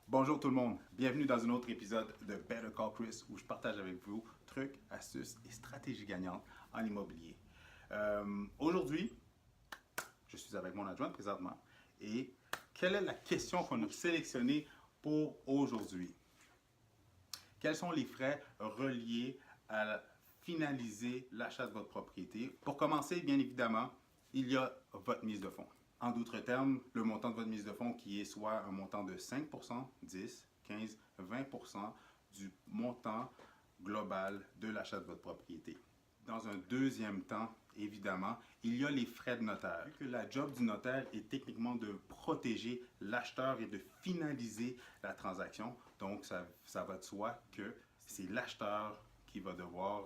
Bonjour tout le monde, bienvenue dans un autre épisode de Better Call Chris où je partage avec vous trucs, astuces et stratégies gagnantes en immobilier. Aujourd'hui, je suis avec mon adjointe présentement et quelle est la question qu'on a sélectionnée pour aujourd'hui? Quels sont les frais reliés à finaliser l'achat de votre propriété? Pour commencer, bien évidemment, il y a votre mise de fonds. En d'autres termes, le montant de votre mise de fonds qui est soit un montant de 5%, 10, 15, 20% du montant global de l'achat de votre propriété. Dans un deuxième temps, évidemment, il y a les frais de notaire. Vu que la job du notaire est techniquement de protéger l'acheteur et de finaliser la transaction, donc ça va de soi que c'est l'acheteur qui va devoir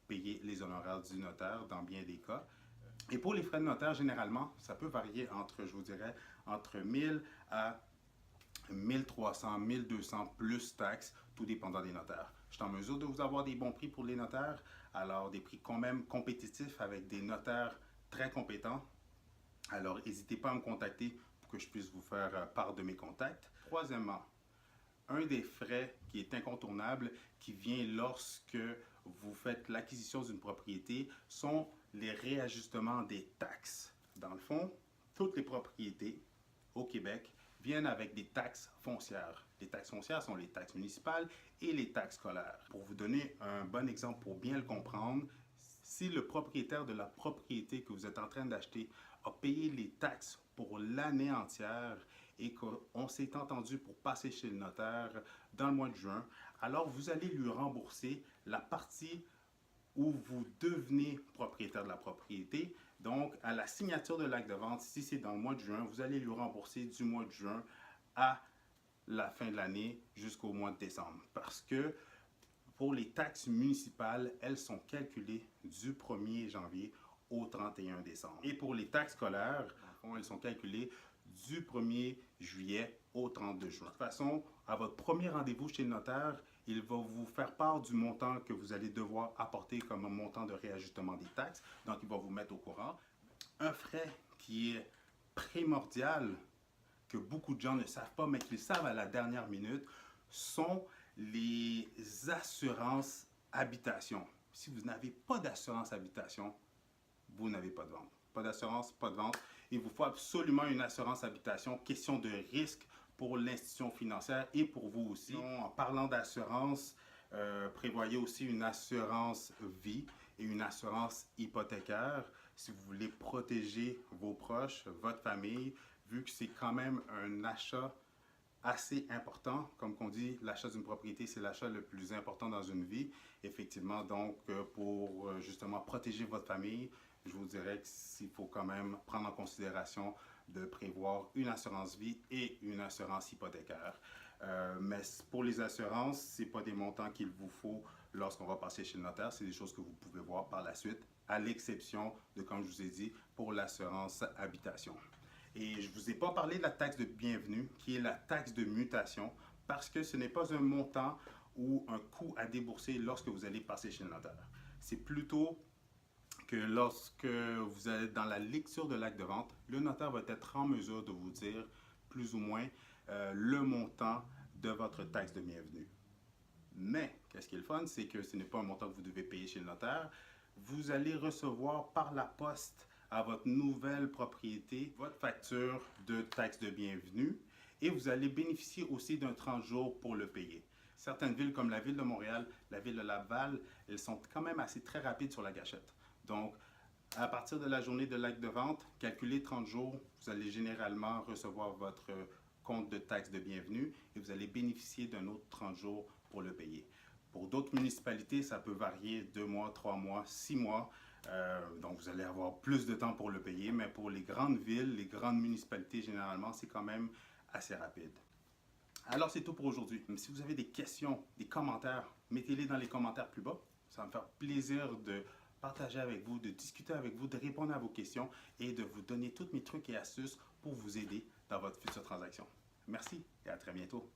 payer les honoraires du notaire dans bien des cas. Et pour les frais de notaire, généralement, ça peut varier entre, je vous dirais, entre 1000 à 1300, 1200 plus taxes, tout dépendant des notaires. Je suis en mesure de vous avoir des bons prix pour les notaires, alors des prix quand même compétitifs avec des notaires très compétents. Alors, n'hésitez pas à me contacter pour que je puisse vous faire part de mes contacts. Troisièmement, un des frais qui est incontournable, qui vient lorsque vous faites l'acquisition d'une propriété, sont les réajustements des taxes. Dans le fond, toutes les propriétés au Québec viennent avec des taxes foncières. Les taxes foncières sont les taxes municipales et les taxes scolaires. Pour vous donner un bon exemple pour bien le comprendre, si le propriétaire de la propriété que vous êtes en train d'acheter a payé les taxes pour l'année entière et qu'on s'est entendu pour passer chez le notaire dans le mois de juin, alors vous allez lui rembourser la partie où vous devenez propriétaire de la propriété. Donc, à la signature de l'acte de vente, si c'est dans le mois de juin, vous allez lui rembourser du mois de juin à la fin de l'année jusqu'au mois de décembre. Parce que pour les taxes municipales, elles sont calculées du 1er janvier au 31 décembre. Et pour les taxes scolaires, elles sont calculées du 1er juillet au 32 juin. De toute façon, à votre premier rendez-vous chez le notaire, il va vous faire part du montant que vous allez devoir apporter comme un montant de réajustement des taxes. Donc, il va vous mettre au courant. Un frais qui est primordial, que beaucoup de gens ne savent pas, mais qu'ils savent à la dernière minute, sont les assurances habitation. Si vous n'avez pas d'assurance habitation, vous n'avez pas de vente. Pas d'assurance, pas de vente. Il vous faut absolument une assurance habitation. Question de risque pour l'institution financière et pour vous aussi. En parlant d'assurance, prévoyez aussi une assurance vie et une assurance hypothécaire si vous voulez protéger vos proches, votre famille, vu que c'est quand même un achat assez important. Comme on dit, l'achat d'une propriété, c'est l'achat le plus important dans une vie. Effectivement, donc, pour justement protéger votre famille, je vous dirais qu'il faut quand même prendre en considération de prévoir une assurance vie et une assurance hypothécaire. Mais pour les assurances, ce n'est pas des montants qu'il vous faut lorsqu'on va passer chez le notaire. C'est des choses que vous pouvez voir par la suite, à l'exception de, comme je vous ai dit, pour l'assurance habitation. Et je ne vous ai pas parlé de la taxe de bienvenue, qui est la taxe de mutation, parce que ce n'est pas un montant ou un coût à débourser lorsque vous allez passer chez le notaire. C'est plutôt que lorsque vous êtes dans la lecture de l'acte de vente, le notaire va être en mesure de vous dire plus ou moins le montant de votre taxe de bienvenue. Mais, qu'est-ce qui est le fun, c'est que ce n'est pas un montant que vous devez payer chez le notaire. Vous allez recevoir par la poste à votre nouvelle propriété votre facture de taxe de bienvenue et vous allez bénéficier aussi d'un 30 jours pour le payer. Certaines villes comme la ville de Montréal, la ville de Laval, elles sont quand même assez très rapides sur la gâchette. Donc, à partir de la journée de l'acte de vente, calculez 30 jours, vous allez généralement recevoir votre compte de taxe de bienvenue et vous allez bénéficier d'un autre 30 jours pour le payer. Pour d'autres municipalités, ça peut varier 2 mois, 3 mois, 6 mois. Donc, vous allez avoir plus de temps pour le payer. Mais pour les grandes villes, les grandes municipalités, généralement, c'est quand même assez rapide. Alors, c'est tout pour aujourd'hui. Si vous avez des questions, des commentaires, mettez-les dans les commentaires plus bas. Ça va me faire plaisir de partager avec vous, de discuter avec vous, de répondre à vos questions et de vous donner tous mes trucs et astuces pour vous aider dans votre future transaction. Merci et à très bientôt.